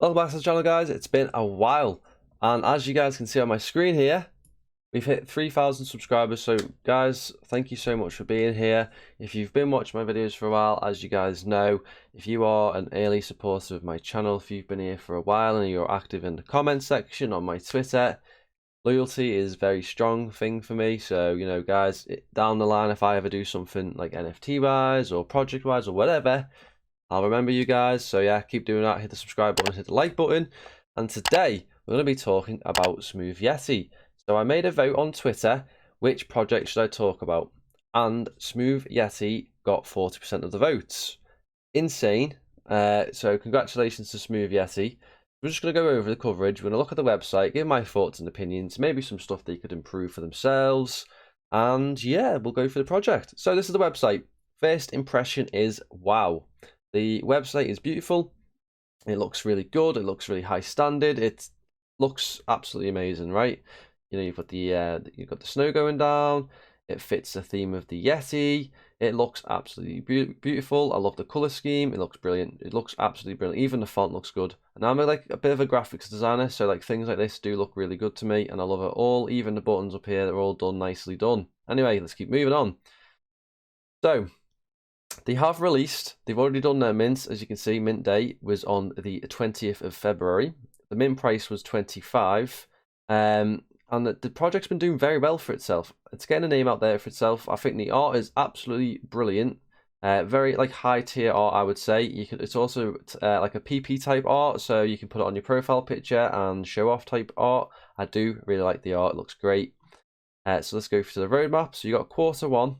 Welcome back to the channel, guys. It's been a while, and as you guys can see on my screen here, we've hit 3,000 subscribers. So guys, thank you so much for being here. If you've been watching my videos for a while, as you guys know, if you are an early supporter of my channel, if you've been here for a while and you're active in the comment section on my Twitter, loyalty is a very strong thing for me. So, you know, guys, down the line, if I ever do something like NFT wise or project wise or whatever, I'll remember you guys. So yeah, keep doing that. Hit the subscribe button, hit the like button. And today we're going to be talking about smoothyeti. So I made a vote on Twitter, which project should I talk about? And smoothyeti got 40% of the votes. Insane. So congratulations to smoothyeti. We're just going to go over the coverage. We're going to look at the website, give my thoughts and opinions, maybe some stuff they could improve for themselves. And yeah, we'll go for the project. So this is the website. First impression is wow. The website is beautiful. It looks really good. It looks really high standard. It looks absolutely amazing, right? You know, you've got the snow going down. It fits the theme of the Yeti. It looks absolutely beautiful. I love the color scheme. It looks brilliant. It looks absolutely brilliant. Even the font looks good. And I'm like a bit of a graphics designer, so like things like this do look really good to me, and I love it all. Even the buttons up here, they're all done nicely done. Anyway, let's keep moving on. So they have released, they've already done their mints. As you can see, mint day was on the 20th of February. The mint price was 25. And the project's been doing very well for itself. It's getting a name out there for itself. I think the art is absolutely brilliant. Very like high tier art, I would say. It's also like a PP type art, so you can put it on your profile picture and show off type art. I do really like the art. It looks great. So let's go to the roadmap. So you got quarter one.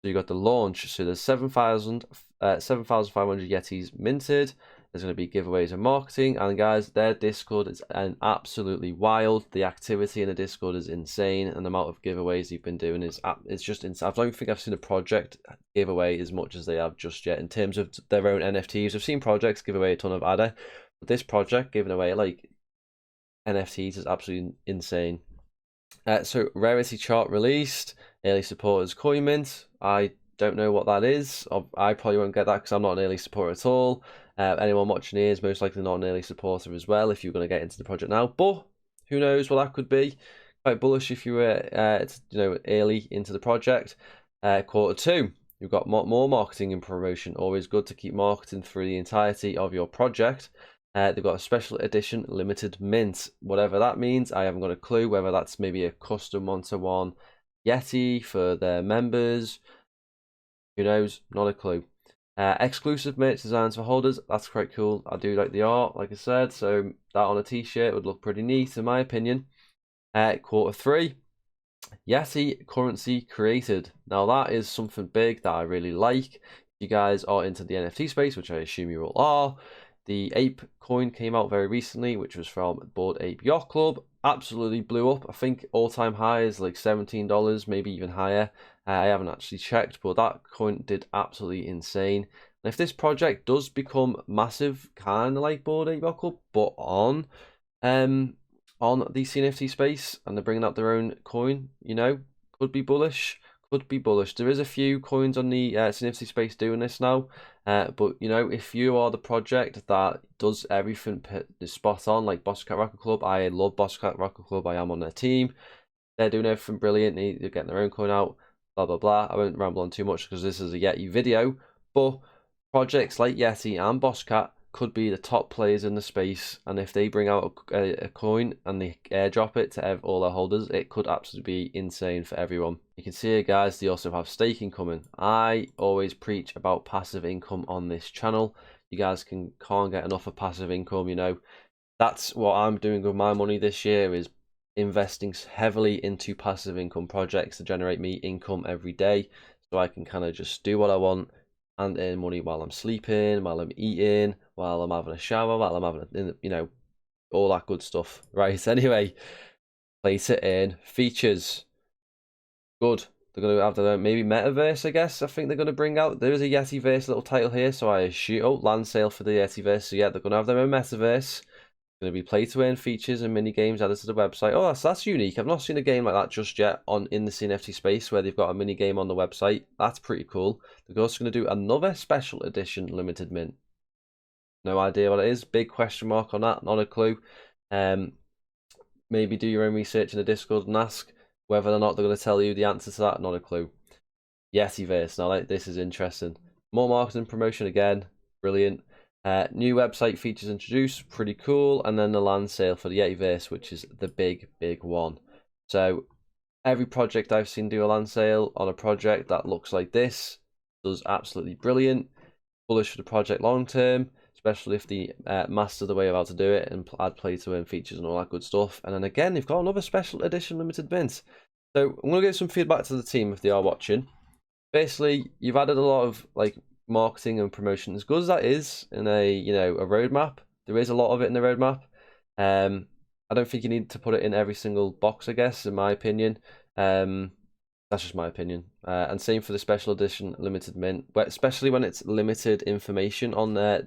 So you got the launch. So there's 7,500 Yetis minted. There's going to be giveaways and marketing. And guys, their Discord is absolutely wild. The activity in the Discord is insane, and the amount of giveaways they've been doing is it's just insane. I don't think I've seen a project giveaway as much as they have just yet in terms of their own NFTs. I've seen projects give away a ton of ADA, but this project giving away like NFTs is absolutely insane. So rarity chart released. Early supporters coin mint. I don't know what that is. I probably won't get that because I'm not an early supporter at all. Anyone watching here is most likely not an early supporter as well if you're going to get into the project now. But who knows what that could be. Quite bullish if you were early into the project. Quarter two, you've got more marketing and promotion. Always good to keep marketing through the entirety of your project. They've got a special edition limited mint. Whatever that means, I haven't got a clue. Whether that's maybe a custom one-to-one Yeti for their members, who knows? Not a clue. Exclusive merch designs for holders. That's quite cool. I do like the art, like I said. So that on a t-shirt would look pretty neat, in my opinion. Quarter three, Yeti currency created. Now that is something big that I really like. If you guys are into the NFT space, which I assume you all are, the Ape coin came out very recently, which was from Bored Ape Yacht Club. Absolutely blew up. I think all-time high is like $17, maybe even higher. I haven't actually checked, but that coin did absolutely insane. And if this project does become massive, kind of like Bored Ape Yacht Club, but on the CNFT space, and they're bringing out their own coin, you know, could be bullish. Could be bullish. There is a few coins on the CNFT space doing this now, but you know, if you are the project that does everything spot on, like Bosscat Rocket Club, I love Bosscat Rocket Club. I am on their team. They're doing everything brilliant. They're getting their own coin out. Blah blah blah. I won't ramble on too much because this is a Yeti video. But projects like Yeti and Bosscat could be the top players in the space, and if they bring out a coin and they airdrop it to all their holders, it could absolutely be insane for everyone. You can see here, guys, they also have staking coming. I always preach about passive income on this channel. You guys can't get enough of passive income. You know, that's what I'm doing with my money this year, is investing heavily into passive income projects to generate me income every day, so I can kind of just do what I want and earn money while I'm sleeping, while I'm eating, while I'm having a shower, while I'm having all that good stuff, right? Anyway, play to earn features. Good. They're going to have their own, maybe Metaverse, I guess. I think they're going to bring out. There is a Yetiverse little title here, so I assume, land sale for the Yetiverse. So yeah, they're going to have their own Metaverse. Going to be play to earn features and mini games added to the website. Oh, that's unique. I've not seen a game like that just yet in the CNFT space where they've got a mini game on the website. That's pretty cool. They're also going to do another special edition limited mint. No idea what it is. Big question mark on that. Not a clue. Maybe do your own research in the Discord and ask whether or not they're going to tell you the answer to that. Not a clue. Yetiverse. Now, this is interesting. More marketing promotion again. Brilliant. New website features introduced. Pretty cool. And then the land sale for the Yetiverse, which is the big one. So every project I've seen do a land sale on a project that looks like this does absolutely brilliant. Bullish for the project long term, especially if they master the way of how to do it and add play to earn features and all that good stuff. And then again, they've got another special edition limited mint. So I'm going to give some feedback to the team if they are watching. Basically, you've added a lot of like marketing and promotion. As good as that is in a a roadmap, there is a lot of it in the roadmap. I don't think you need to put it in every single box, I guess, in my opinion. That's just my opinion. And same for the special edition limited mint, especially when it's limited information on there,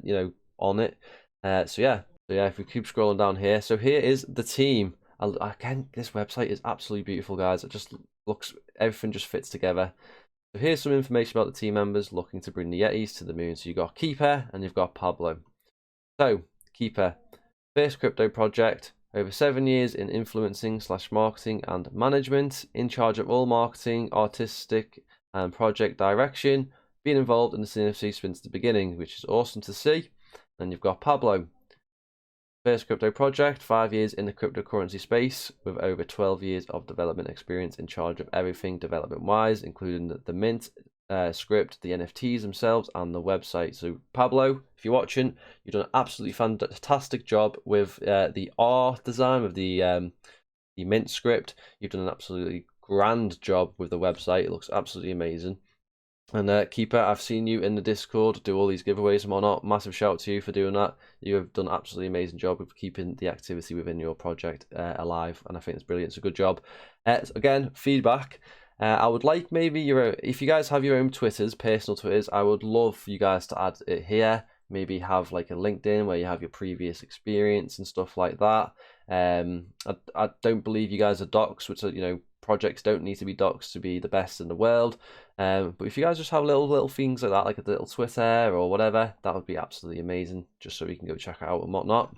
on it. So yeah, if we keep scrolling down here, so here is the team. Again, this website is absolutely beautiful, guys. It just looks, everything just fits together. So here's some information about the team members looking to bring the Yetis to the moon. So you've got Keeper and you've got Pablo. So Keeper, first crypto project, over 7 years in influencing / marketing and management, in charge of all marketing, artistic and project direction, being involved in the CNFT since the beginning, which is awesome to see. Then you've got Pablo, first crypto project, 5 years in the cryptocurrency space with over 12 years of development experience, in charge of everything development wise, including the mint, script, the NFTs themselves, and the website. So Pablo, if you're watching, you've done an absolutely fantastic job with the art design of the mint script. You've done an absolutely grand job with the website. It looks absolutely amazing. And Keeper, I've seen you in the Discord do all these giveaways and whatnot. Massive shout out to you for doing that. You have done an absolutely amazing job of keeping the activity within your project alive, and I think it's brilliant. It's a good job. Again, feedback. I would like maybe if you guys have your own Twitters, personal Twitters, I would love for you guys to add it here. Maybe have like a LinkedIn where you have your previous experience and stuff like that. I don't believe you guys are docs, which are, projects don't need to be docs to be the best in the world. But if you guys just have little things like that, like a little Twitter or whatever, that would be absolutely amazing, just so we can go check it out and whatnot.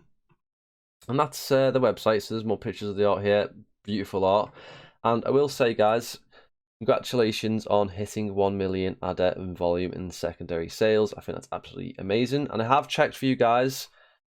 And that's the website. So there's more pictures of the art here. Beautiful art. And I will say, guys, congratulations on hitting 1 million ADA in volume in secondary sales. I think that's absolutely amazing. And I have checked for you guys,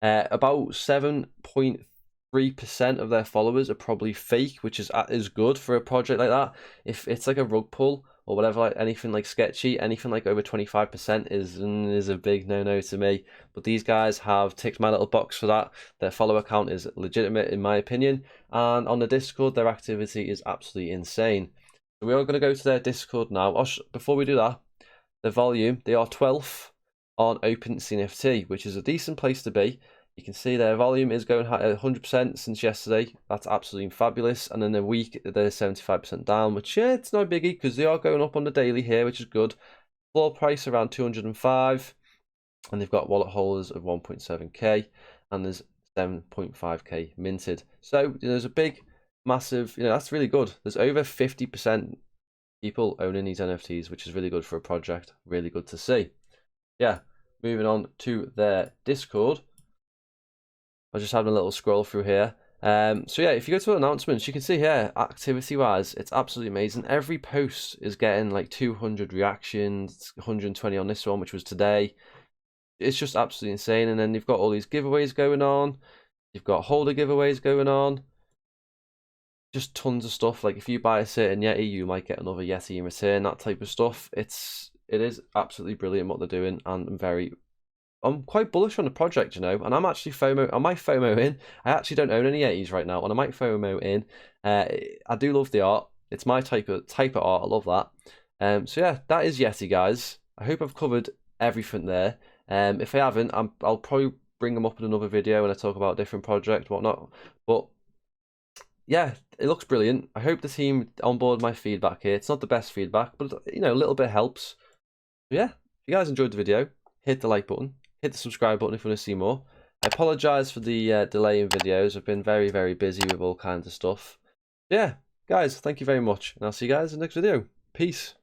about 7.3% of their followers are probably fake, which is good for a project like that. If it's like a rug pull or whatever, like anything like sketchy, anything like over 25% is a big no-no to me. But these guys have ticked my little box for that. Their follower count is legitimate in my opinion, and on the Discord their activity is absolutely insane. So we are going to go to their Discord now. Before we do that, the volume, they are 12th on OpenCNFT, which is a decent place to be. You can see their volume is going at 100% since yesterday. That's absolutely fabulous. And in a week, they're 75% down, which, yeah, it's no biggie because they are going up on the daily here, which is good. Floor price around 205. And they've got wallet holders of 1.7k. And there's 7.5k minted. So there's a big, massive, that's really good. There's over 50% people owning these NFTs, which is really good for a project. Really good to see. Yeah, moving on to their Discord. I was just having a little scroll through here. So yeah, if you go to announcements, you can see here, activity-wise, it's absolutely amazing. Every post is getting like 200 reactions, 120 on this one, which was today. It's just absolutely insane. And then you've got all these giveaways going on. You've got holder giveaways going on. Just tons of stuff. Like if you buy a certain Yeti, you might get another Yeti in return. That type of stuff. It is absolutely brilliant what they're doing, and I'm quite bullish on the project, and I'm actually FOMO. I might FOMO in. I actually don't own any Yetis right now, and I might FOMO in. I do love the art. It's my type of art. I love that. So yeah, that is Yeti, guys. I hope I've covered everything there. If I haven't, I'll probably bring them up in another video when I talk about a different project, whatnot. But yeah, it looks brilliant. I hope the team on board my feedback here. It's not the best feedback, but a little bit helps. So yeah, if you guys enjoyed the video, hit the like button. Hit the subscribe button if you want to see more. I apologise for the delay in videos. I've been very, very busy with all kinds of stuff. Yeah, guys, thank you very much. And I'll see you guys in the next video. Peace.